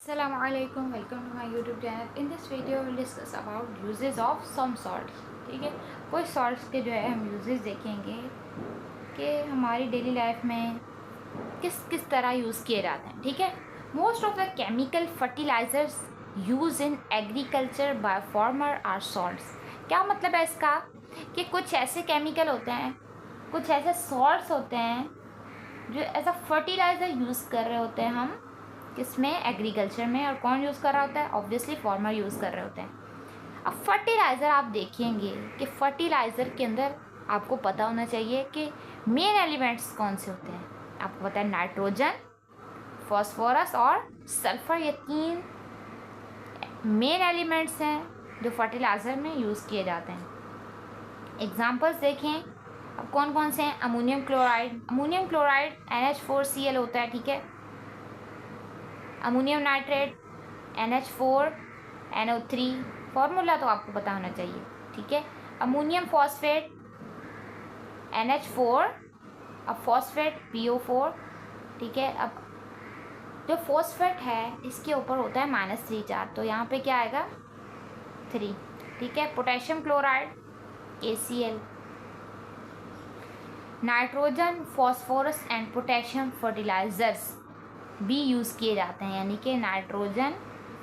Assalamualaikum, welcome to my YouTube channel. In this video we'll discuss about uses of some salts. ठीक है, कुछ salts के जो है हम uses देखेंगे कि हमारी डेली लाइफ में किस किस तरह यूज़ किए जाते हैं. ठीक है, most of the chemical fertilizers use in agriculture by farmer are salts. क्या मतलब है इसका कि कुछ ऐसे केमिकल होते हैं, कुछ ऐसे सॉल्ट्स होते हैं जो एज अ फर्टिलाइज़र यूज़ कर रहे होते हैं हम किसमें, एग्रीकल्चर में. और कौन यूज़ कर रहा होता है? ऑब्वियसली फार्मर यूज़ कर रहे होते हैं. अब फर्टिलाइज़र आप देखेंगे कि फर्टिलाइज़र के अंदर आपको पता होना चाहिए कि मेन एलिमेंट्स कौन से होते हैं. आपको पता है नाइट्रोजन, फॉस्फोरस और सल्फर, ये 3 मेन एलिमेंट्स हैं जो फर्टिलाइज़र में यूज़ किए जाते हैं. एग्जांपल्स देखें अब कौन कौन से हैं. अमोनियम क्लोराइड NH4Cl होता है. ठीक है, अमोनियम नाइट्रेट NH4NO3, फार्मूला तो आपको पता होना चाहिए. ठीक है, अमोनियम फॉस्फेट NH4, अब फॉस्फेट PO4. ठीक है, अब जो फॉस्फेट है इसके ऊपर होता है -3 चार्ज, तो यहाँ पे क्या आएगा 3. ठीक है, potassium chloride ACl. Nitrogen, phosphorus and potassium fertilizers भी यूज़ किए जाते हैं, यानी कि नाइट्रोजन,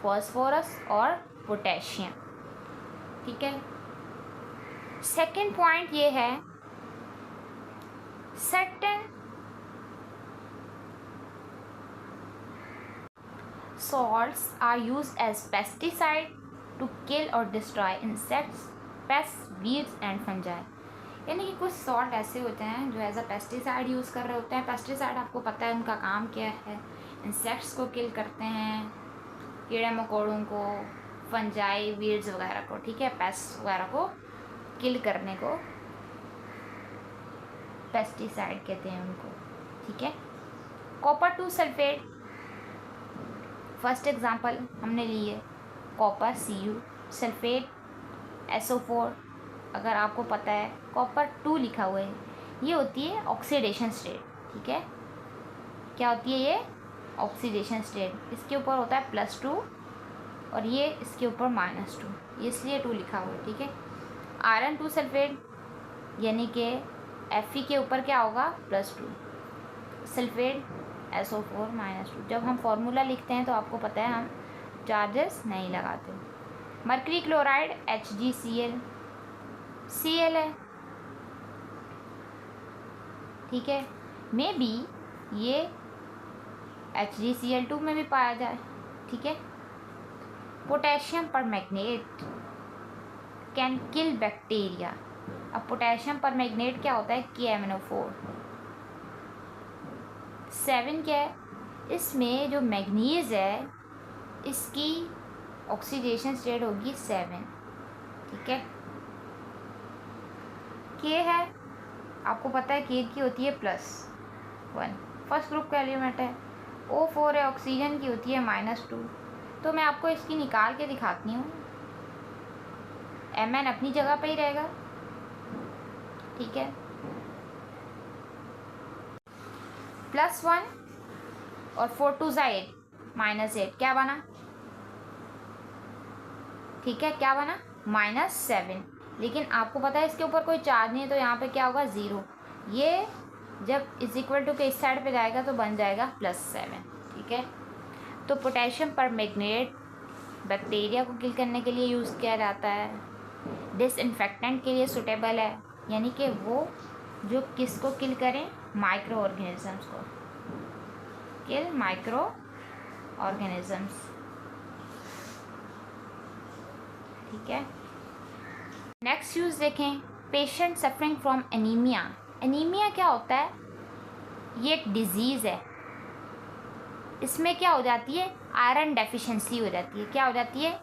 फॉस्फोरस और पोटेशियम. ठीक है, सेकंड पॉइंट ये है certain salts are used as pesticide to kill or destroy insects, pests, weeds and fungi. यानी कि कुछ सॉल्ट ऐसे होते हैं जो एज अ पेस्टिसाइड यूज़ कर रहे होते हैं. पेस्टिसाइड आपको पता है उनका काम क्या है, इंसेक्ट्स को किल करते हैं, कीड़े मकोड़ों को, फंजाई, वीड्स वगैरह को. ठीक है, पेस्ट वगैरह को किल करने को पेस्टिसाइड कहते हैं उनको. ठीक है, कॉपर 2 सल्फेट फर्स्ट एग्जांपल हमने ली है, कॉपर Cu, सल्फेट SO4. अगर आपको पता है कॉपर 2 लिखा हुआ है, ये होती है ऑक्सीडेशन स्टेट. ठीक है, क्या होती है ये? Oxidation state. इसके ऊपर होता है +2 और ये इसके ऊपर -2, इसलिए 2 लिखा हुआ है. ठीक है, आयरन 2 सल्फेट यानी कि Fe के ऊपर क्या होगा +2, सल्फेट SO4 -2. जब हम फार्मूला लिखते हैं तो आपको पता है हम चार्जेस नहीं लगाते. मर्करी क्लोराइड HgCl, Cl है. ठीक है, मे बी ये HgCl2 में भी पाया जाए. ठीक है, potassium permanganate can kill bacteria. अब पोटेशियम परमैंगनेट क्या होता है? KMnO4. 7 क्या है? इसमें जो मैग्नीज है इसकी ऑक्सीडेशन स्टेट होगी 7. ठीक है, K है, आपको पता है K की होती है +1, फर्स्ट ग्रुप का एलिमेंट है. O4 है, ऑक्सीजन की होती है -2. तो मैं आपको इसकी निकाल के दिखाती हूँ. Mn अपनी जगह पे ही रहेगा. ठीक है, +1 और 4 2 8 -8, क्या बना? ठीक है, क्या बना? -7. लेकिन आपको पता है इसके ऊपर कोई चार्ज नहीं है, तो यहाँ पे क्या होगा 0. ये जब = के इस साइड पे जाएगा तो बन जाएगा +7. ठीक है, तो पोटेशियम परमैंगनेट बैक्टीरिया को किल करने के लिए यूज़ किया जाता है. डिसइंफेक्टेंट के लिए सूटेबल है, यानी कि वो जो किसको किल करें? माइक्रो ऑर्गेनिजम्स को. किल माइक्रो ऑर्गेनिजम्स. ठीक है, नेक्स्ट यूज़ देखें, patient suffering from anaemia. Anaemia क्या होता है? ये एक डिजीज़ है. इसमें क्या हो जाती है? आयरन डेफिशिएंसी हो जाती है. क्या हो जाती है?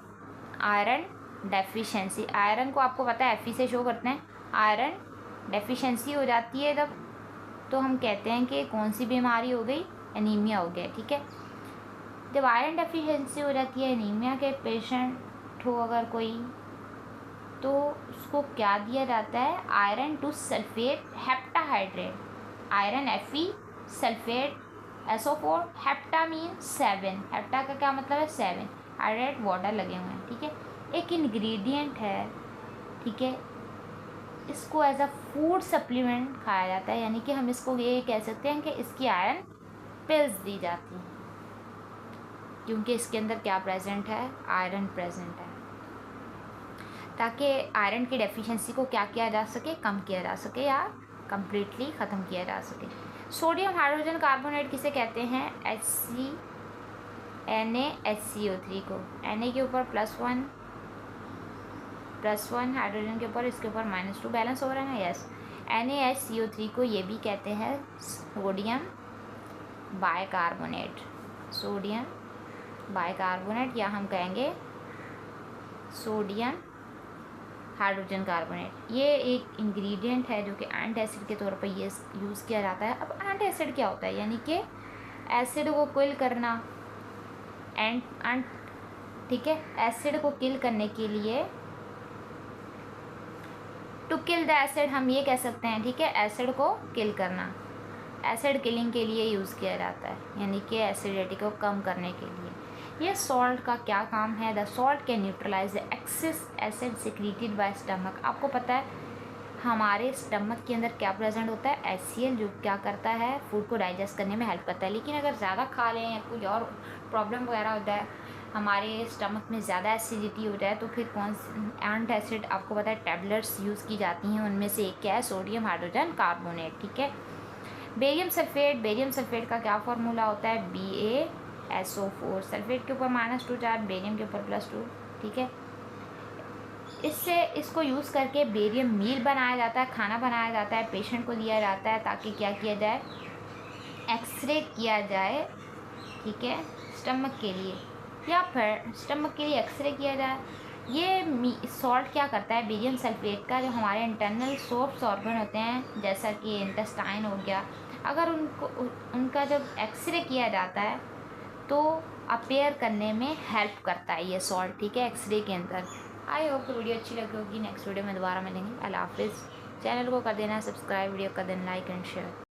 Iron deficiency. आयरन को आपको पता है Fe से शो करते हैं. आयरन डेफिशिएंसी हो जाती है तब तो हम कहते हैं कि कौन सी बीमारी हो गई? एनीमिया हो गया. ठीक है, जब आयरन डेफिशिएंसी हो जाती है, एनीमिया के पेशेंट हो अगर कोई, तो उसको क्या दिया जाता है? Iron 2 sulphate heptahydrate. Iron Fe, sulphate SO4, hepta mean 7, hepta का क्या मतलब है 7, हाइड्रेट वाटर लगे हुए हैं, ठीक है। एक इंग्रेडिएंट है, ठीक है, इसको एज अ फूड सप्लीमेंट खाया जाता है, यानी कि हम इसको ये कह सकते हैं कि इसकी आयरन पिल्स दी जाती हैं, क्योंकि इसके अंदर क्या प्रेजेंट है, आयरन प्रेजेंट है, ताकि आयरन की डेफिशिएंसी को क्या किया जा सके, कम किया जा सके या कम्प्लीटली ख़त्म किया जा सके। सोडियम हाइड्रोजन कार्बोनेट किसे कहते हैं, NaHCO3 को, Na के ऊपर +1 हाइड्रोजन के ऊपर, इसके ऊपर -2, बैलेंस हो रहा है ना, यस। NaHCO3 को ये भी कहते हैं सोडियम बाइकार्बोनेट, सोडियम बाइकार्बोनेट, या हम कहेंगे सोडियम हाइड्रोजन कार्बोनेट। ये एक इंग्रेडिएंट है जो कि एंटासिड के तौर पर ये यूज़ किया जाता है। अब एंटासिड क्या होता है, यानी कि एसिड को किल करना, ठीक है, एसिड को किल करने के लिए, टू किल द एसिड हम ये कह सकते हैं, ठीक है, एसिड को किल करना, एसिड किलिंग के लिए यूज़ किया जाता है, यानी कि एसिडिटी को कम करने के लिए। ये सॉल्ट का क्या काम है, the salt can neutralize the excess acid secreted by stomach. आपको पता है हमारे स्टमक के अंदर क्या प्रेजेंट होता है, HCl, जो क्या करता है, फूड को डाइजेस्ट करने में हेल्प करता है। लेकिन अगर ज़्यादा खा लें या कुछ और प्रॉब्लम वगैरह होता है, हमारे स्टमक में ज़्यादा एसिडिटी हो जाए, तो फिर कौन एंटासिड, आपको पता है टैबलेट्स यूज़ की जाती हैं, उनमें से एक क्या है, सोडियम हाइड्रोजन कार्बोनेट, ठीक है। बेरियम सल्फेट, बेरियम सल्फेट का क्या फार्मूला होता है, BaSO4, सल्फेट के ऊपर -2 चार्ज, बेरियम के ऊपर +2, ठीक है। इसको यूज़ करके बेरियम मील बनाया जाता है, खाना बनाया जाता है, पेशेंट को दिया जाता है, ताकि क्या किया जाए, एक्सरे किया जाए, ठीक है, स्टमक के लिए, या फिर स्टमक के लिए एक्सरे किया जाए। ये सॉल्ट क्या करता है, बेरियम सल्फेट का, जो हमारे इंटरनल सोर्स ऑर्गन होते हैं, जैसा कि इंटेस्टाइन हो गया, अगर उनका जब एक्सरे किया जाता है तो अपेयर करने में हेल्प करता है ये सॉल्ट, ठीक है, एक्सरे के अंदर। आई होप कि वीडियो अच्छी लगी होगी। नेक्स्ट वीडियो में दोबारा मिलेंगे। अल्लाह हाफिज़। चैनल को कर देना सब्सक्राइब, वीडियो कर देना लाइक एंड शेयर।